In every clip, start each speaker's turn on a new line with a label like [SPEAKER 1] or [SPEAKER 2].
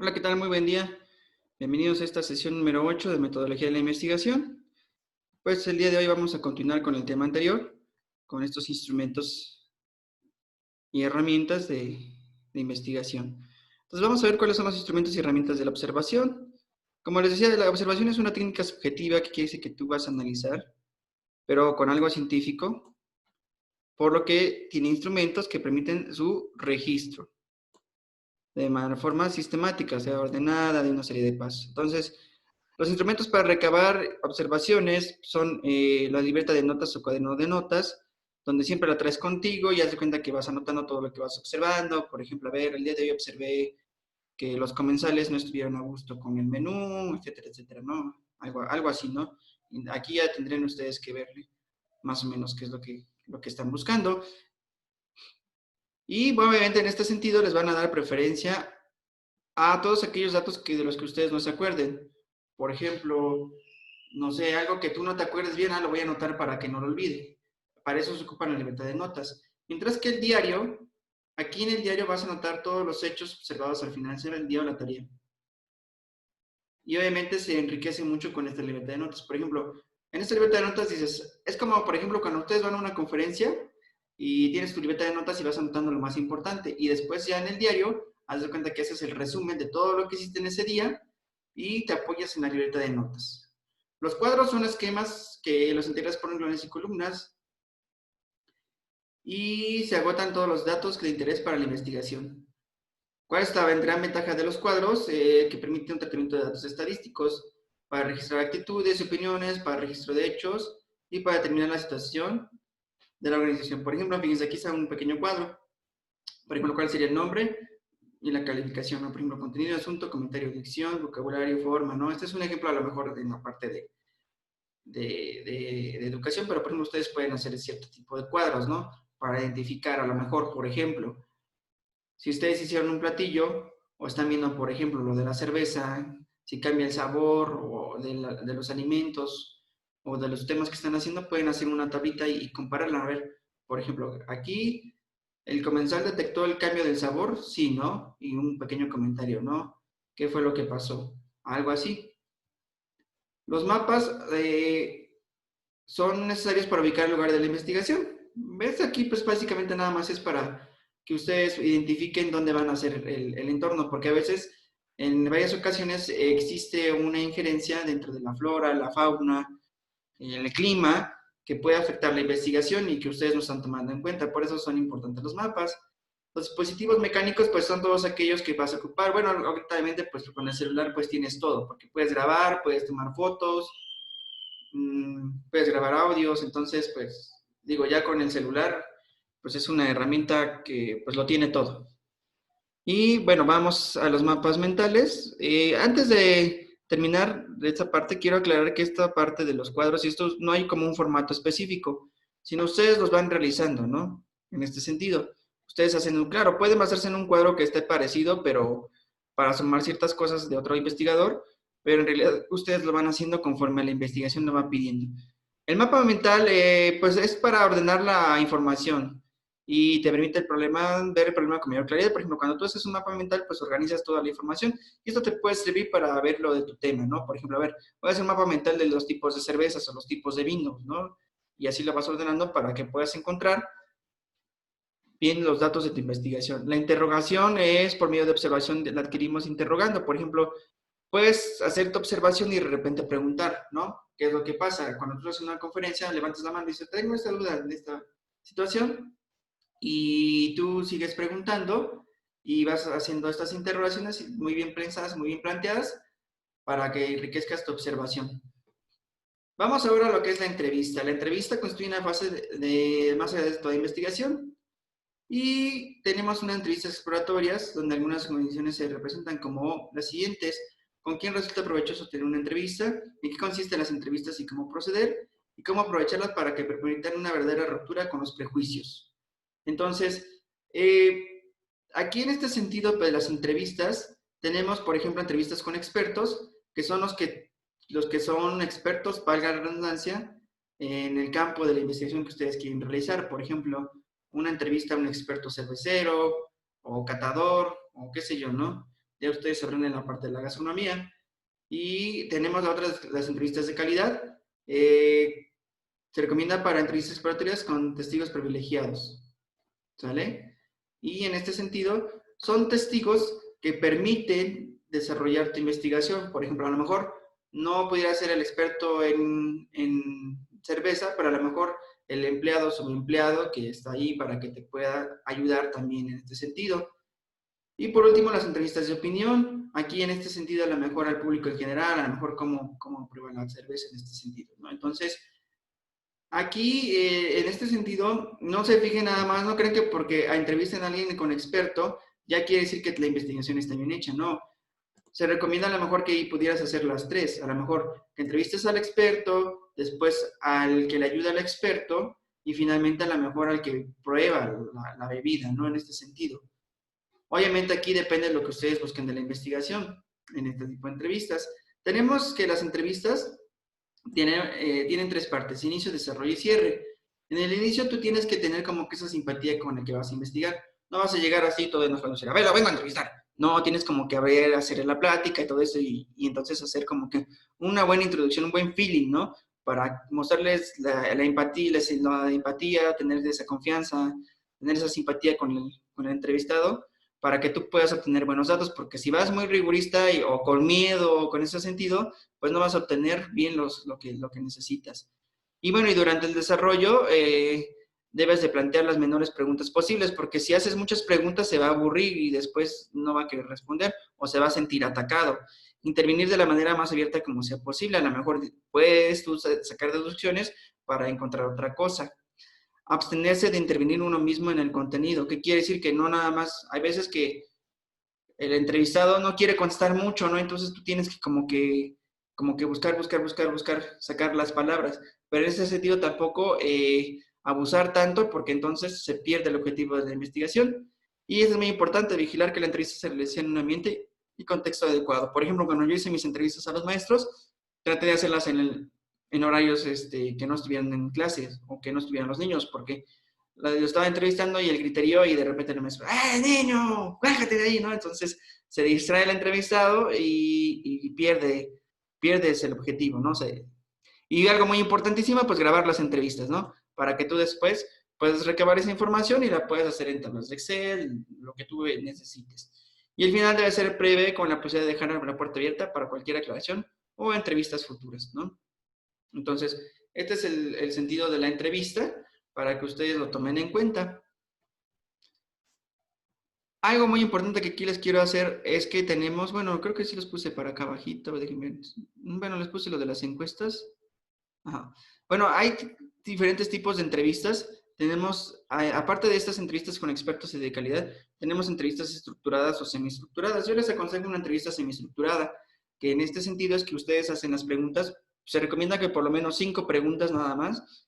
[SPEAKER 1] Hola, ¿qué tal? Muy buen día. Bienvenidos a esta sesión número 8 de Metodología de la Investigación. Pues el día de hoy vamos a continuar con el tema anterior, con estos instrumentos y herramientas de investigación. Entonces vamos a ver cuáles son los instrumentos y herramientas de la observación. Como les decía, la observación es una técnica subjetiva que quiere decir que tú vas a analizar, pero con algo científico, por lo que tiene instrumentos que permiten su registro de forma sistemática, o sea, ordenada, de una serie de pasos. Entonces, los instrumentos para recabar observaciones son la libreta de notas o cuaderno de notas, donde siempre la traes contigo y haz de cuenta que vas anotando todo lo que vas observando. Por ejemplo, a ver, el día de hoy observé que los comensales no estuvieron a gusto con el menú, etcétera, etcétera, ¿no? Algo así, ¿no? Aquí ya tendrían ustedes que ver más o menos qué es lo que están buscando. Y bueno, obviamente en este sentido les van a dar preferencia a todos aquellos datos de los que ustedes no se acuerden. Por ejemplo, no sé, algo que tú no te acuerdes bien, lo voy a anotar para que no lo olvide. Para eso se ocupa la libreta de notas. Mientras que el diario, aquí en el diario vas a anotar todos los hechos observados al finalizar el día o la tarea. Y obviamente se enriquece mucho con esta libreta de notas. Por ejemplo, en esta libreta de notas dices, es como, por ejemplo, cuando ustedes van a una conferencia y tienes tu libreta de notas y vas anotando lo más importante. Y después ya en el diario, haz de cuenta que haces el resumen de todo lo que hiciste en ese día y te apoyas en la libreta de notas. Los cuadros son esquemas que los integras por renglones y columnas y se agotan todos los datos de interés para la investigación. ¿Cuál es la gran ventaja de los cuadros? Que permite un tratamiento de datos estadísticos para registrar actitudes y opiniones, para registro de hechos y para determinar la situación de la organización. Por ejemplo, fíjense, aquí está un pequeño cuadro. Por ejemplo, ¿cuál sería el nombre y la calificación? ¿No? Por ejemplo, contenido, asunto, comentario, dicción, vocabulario, forma, ¿no? Este es un ejemplo a lo mejor de la parte de educación, pero por ejemplo ustedes pueden hacer cierto tipo de cuadros, ¿no? Para identificar a lo mejor, por ejemplo, si ustedes hicieron un platillo o están viendo, por ejemplo, lo de la cerveza, si cambia el sabor o de los alimentos o de los temas que están haciendo, pueden hacer una tablita y compararla. A ver, por ejemplo, aquí el comensal detectó el cambio del sabor, sí, ¿no? Y un pequeño comentario, ¿no? ¿Qué fue lo que pasó? Algo así. Los mapas son necesarios para ubicar el lugar de la investigación. ¿Ves? Aquí pues básicamente nada más es para que ustedes identifiquen dónde van a hacer el entorno, porque a veces en varias ocasiones existe una injerencia dentro de la flora, la fauna, el clima, que puede afectar la investigación y que ustedes no están tomando en cuenta. Por eso son importantes los mapas. Los dispositivos mecánicos pues son todos aquellos que vas a ocupar. Bueno, obviamente pues con el celular pues tienes todo, porque puedes grabar, puedes tomar fotos, puedes grabar audios, entonces, pues, digo, ya con el celular, pues es una herramienta que, pues, lo tiene todo. Y bueno, vamos a los mapas mentales. Antes de terminar de esta parte, quiero aclarar que esta parte de los cuadros, y esto no hay como un formato específico, sino ustedes los van realizando, ¿no? En este sentido. Ustedes hacen un, claro, pueden basarse en un cuadro que esté parecido, pero para sumar ciertas cosas de otro investigador, pero en realidad ustedes lo van haciendo conforme la investigación lo va pidiendo. El mapa mental, pues es para ordenar la información y te permite ver el problema con mayor claridad. Por ejemplo, cuando tú haces un mapa mental, pues organizas toda la información y esto te puede servir para ver lo de tu tema, ¿no? Por ejemplo, a ver, voy a hacer un mapa mental de los tipos de cervezas o los tipos de vinos, ¿no? Y así lo vas ordenando para que puedas encontrar bien los datos de tu investigación. La interrogación es por medio de observación, la adquirimos interrogando. Por ejemplo, puedes hacer tu observación y de repente preguntar, ¿no? ¿Qué es lo que pasa? Cuando tú haces una conferencia, levantas la mano y dices, tengo esta duda en esta situación, y tú sigues preguntando y vas haciendo estas interrogaciones muy bien pensadas, muy bien planteadas para que enriquezcas tu observación. Vamos ahora a lo que es la entrevista. La entrevista constituye una fase más allá de toda investigación y tenemos unas entrevistas exploratorias donde algunas condiciones se representan como las siguientes. ¿Con quién resulta provechoso tener una entrevista? ¿En qué consisten las entrevistas y cómo proceder? ¿Y cómo aprovecharlas para que permitan una verdadera ruptura con los prejuicios? Entonces, aquí en este sentido de las entrevistas, tenemos, por ejemplo, entrevistas con expertos, que son los que son expertos, valga la redundancia, en el campo de la investigación que ustedes quieren realizar. Por ejemplo, una entrevista a un experto cervecero o catador o qué sé yo, ¿no? ya ustedes sabrán en la parte de la gastronomía. Y tenemos las entrevistas de calidad. Se recomienda para entrevistas exploratorias con testigos privilegiados, ¿sale? Y en este sentido, son testigos que permiten desarrollar tu investigación. Por ejemplo, a lo mejor no pudiera ser el experto en cerveza, pero a lo mejor el empleado o subempleado que está ahí para que te pueda ayudar también en este sentido. Y por último, las entrevistas de opinión. Aquí en este sentido, a lo mejor al público en general, a lo mejor cómo prueban la cerveza en este sentido, ¿no? Entonces, aquí, en este sentido, no se fijen nada más, no creen que porque entrevisten a alguien con experto, ya quiere decir que la investigación está bien hecha, no. Se recomienda a lo mejor que pudieras hacer las tres, a lo mejor que entrevistes al experto, después al que le ayuda al experto, y finalmente a lo mejor al que prueba la bebida, ¿no? En este sentido. Obviamente aquí depende de lo que ustedes busquen de la investigación en este tipo de entrevistas. Tenemos que las entrevistas tienen tres partes: inicio, desarrollo y cierre. En el inicio tú tienes que tener como que esa simpatía con el que vas a investigar. No vas a llegar así todo enojado, a ver, lo vengo a entrevistar. No, tienes como que hacer la plática y todo eso y entonces hacer como que una buena introducción, un buen feeling, ¿no? Para mostrarles la empatía, la empatía, tener esa confianza, tener esa simpatía con el entrevistado para que tú puedas obtener buenos datos, porque si vas muy rigurista o con miedo o con ese sentido, pues no vas a obtener bien lo que necesitas. Y bueno, y durante el desarrollo debes de plantear las menores preguntas posibles, porque si haces muchas preguntas se va a aburrir y después no va a querer responder o se va a sentir atacado. Intervenir de la manera más abierta como sea posible. A lo mejor puedes tú sacar deducciones para encontrar otra cosa. Abstenerse de intervenir uno mismo en el contenido. ¿Qué quiere decir? Que no nada más, hay veces que el entrevistado no quiere contestar mucho, ¿no? Entonces tú tienes que como que buscar, sacar las palabras. Pero en ese sentido tampoco abusar tanto porque entonces se pierde el objetivo de la investigación. Y es muy importante vigilar que la entrevista se realice en un ambiente y contexto adecuado. Por ejemplo, cuando yo hice mis entrevistas a los maestros, traté de hacerlas en horarios que no estuvieran en clases o que no estuvieran los niños, porque yo estaba entrevistando y el griterío y de repente el maestro, ¡eh, niño! ¡Bájate de ahí! ¿no? Entonces se distrae el entrevistado y pierdes el objetivo, ¿no? Y algo muy importantísimo, pues grabar las entrevistas, ¿no? Para que tú después puedas recabar esa información y la puedas hacer en tablas de Excel, lo que tú necesites. Y el final debe ser breve con la posibilidad de dejar la puerta abierta para cualquier aclaración o entrevistas futuras, ¿no? Entonces, este es el sentido de la entrevista para que ustedes lo tomen en cuenta. Algo muy importante que aquí les quiero hacer es que tenemos, bueno, creo que sí los puse para acá abajito, déjenme, bueno, les puse lo de las encuestas. Ajá. Bueno, hay diferentes tipos de entrevistas. Tenemos, aparte de estas entrevistas con expertos y de calidad, tenemos entrevistas estructuradas o semiestructuradas. Yo les aconsejo una entrevista semiestructurada, que en este sentido es que ustedes hacen las preguntas. Se recomienda que por lo menos 5 preguntas nada más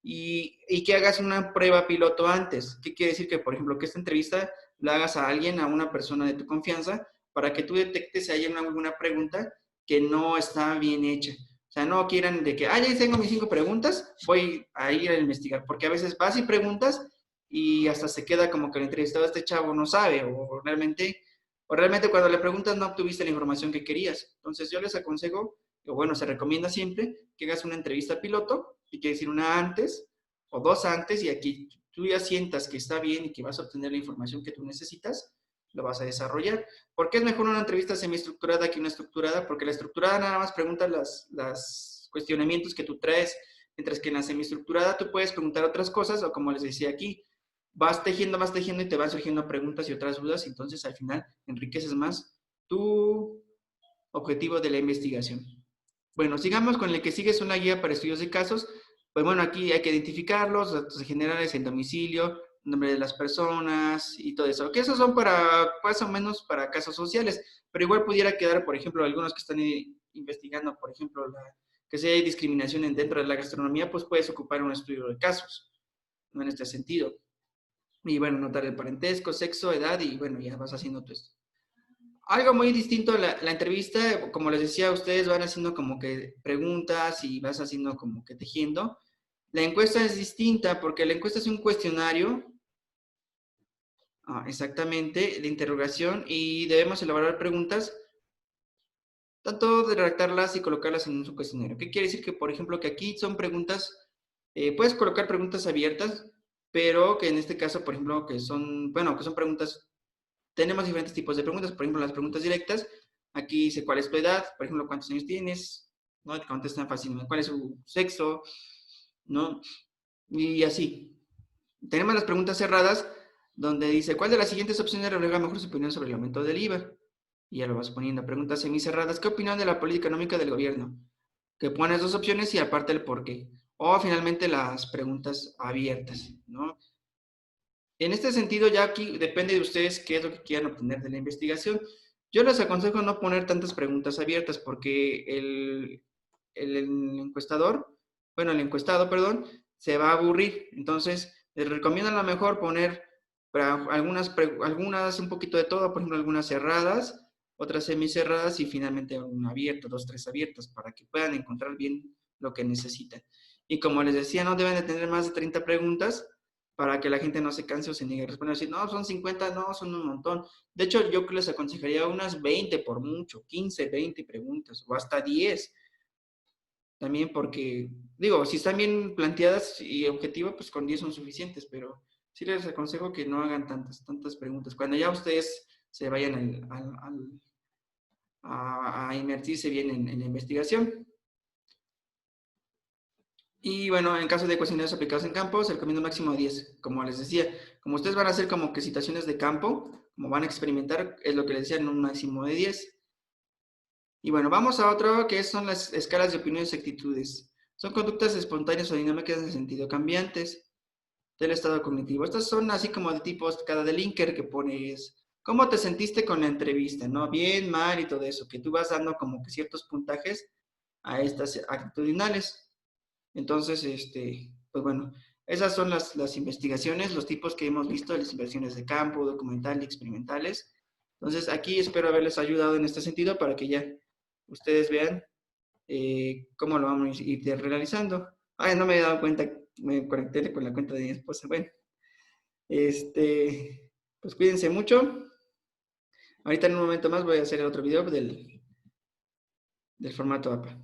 [SPEAKER 1] y que hagas una prueba piloto antes. ¿Qué quiere decir? Que, por ejemplo, que esta entrevista la hagas a alguien, a una persona de tu confianza, para que tú detectes si hay alguna pregunta que no está bien hecha. O sea, no quieran de que, ya tengo mis 5 preguntas, voy a ir a investigar, porque a veces vas y preguntas y hasta se queda como que el entrevistado, este chavo no sabe, o realmente cuando le preguntas no obtuviste la información que querías. Entonces yo les aconsejo, o bueno, se recomienda siempre que hagas una entrevista piloto, y quiere decir una antes o 2 antes, y aquí tú ya sientas que está bien y que vas a obtener la información que tú necesitas, lo vas a desarrollar. ¿Por qué es mejor una entrevista semiestructurada que una estructurada? Porque la estructurada nada más pregunta los cuestionamientos que tú traes, mientras que en la semiestructurada tú puedes preguntar otras cosas, o como les decía aquí, vas tejiendo y te van surgiendo preguntas y otras dudas, y entonces al final enriqueces más tu objetivo de la investigación. Bueno, sigamos con el que sigue, es una guía para estudios de casos. Pues bueno, aquí hay que identificarlos, datos generales, el domicilio, nombre de las personas y todo eso. Que esos son para, más o menos, para casos sociales, pero igual pudiera quedar, por ejemplo, algunos que están investigando, por ejemplo, que si hay discriminación dentro de la gastronomía, pues puedes ocupar un estudio de casos, ¿no? En este sentido. Y bueno, notar el parentesco, sexo, edad, y bueno, ya vas haciendo tu esto. Algo muy distinto a la entrevista, como les decía, ustedes van haciendo como que preguntas y vas haciendo como que tejiendo. La encuesta es distinta porque la encuesta es un cuestionario Exactamente, de interrogación y debemos elaborar preguntas, tanto de redactarlas y colocarlas en su cuestionario. ¿Qué quiere decir? Que, por ejemplo, que aquí son preguntas, puedes colocar preguntas abiertas, pero que en este caso, por ejemplo, que son, bueno, que son preguntas, tenemos diferentes tipos de preguntas, por ejemplo, las preguntas directas, aquí dice cuál es tu edad, por ejemplo, cuántos años tienes, ¿no? Te contestan fácilmente, cuál es su sexo, ¿no? Y así. Tenemos las preguntas cerradas, donde dice, ¿cuál de las siguientes opciones refleja mejor su opinión sobre el aumento del IVA? Y ya lo vas poniendo. Preguntas semicerradas, ¿qué opinión de la política económica del gobierno? Que pones dos opciones y aparte el por qué. O finalmente las preguntas abiertas, ¿no? En este sentido, ya aquí depende de ustedes qué es lo que quieran obtener de la investigación. Yo les aconsejo no poner tantas preguntas abiertas porque el encuestador, bueno, el encuestado, perdón, se va a aburrir. Entonces, les recomiendo a lo mejor poner algunas un poquito de todo, por ejemplo, algunas cerradas, otras semicerradas y finalmente una abierta, dos, tres abiertas, para que puedan encontrar bien lo que necesitan. Y como les decía, no deben de tener más de 30 preguntas para que la gente no se canse o se niegue a responder. Decir, no, son 50, no, son un montón. De hecho, yo les aconsejaría unas 20 por mucho, 15, 20 preguntas o hasta 10. También porque, digo, si están bien planteadas y objetivas, pues con 10 son suficientes, pero sí les aconsejo que no hagan tantas preguntas. Cuando ya ustedes se vayan a invertirse bien en la investigación. Y bueno, en caso de cuestionarios aplicados en campo, se recomienda un máximo de 10. Como les decía, como ustedes van a hacer como que situaciones de campo, como van a experimentar, es lo que les decía, en un máximo de 10. Y bueno, vamos a otro que son las escalas de opiniones y actitudes. Son conductas espontáneas o dinámicas de sentido cambiantes del estado cognitivo. Estas son así como de tipos, cada delinker que pones, ¿cómo te sentiste con la entrevista? ¿No? Bien, mal y todo eso, que tú vas dando como que ciertos puntajes a estas actitudinales. Entonces, pues bueno, esas son las investigaciones, los tipos que hemos visto, las investigaciones de campo, documental y experimentales. Entonces, aquí espero haberles ayudado en este sentido para que ya ustedes vean cómo lo vamos a ir realizando. Ay, no me he dado cuenta, me conecté con la cuenta de mi esposa. Bueno, pues cuídense mucho. Ahorita en un momento más voy a hacer otro video del formato APA.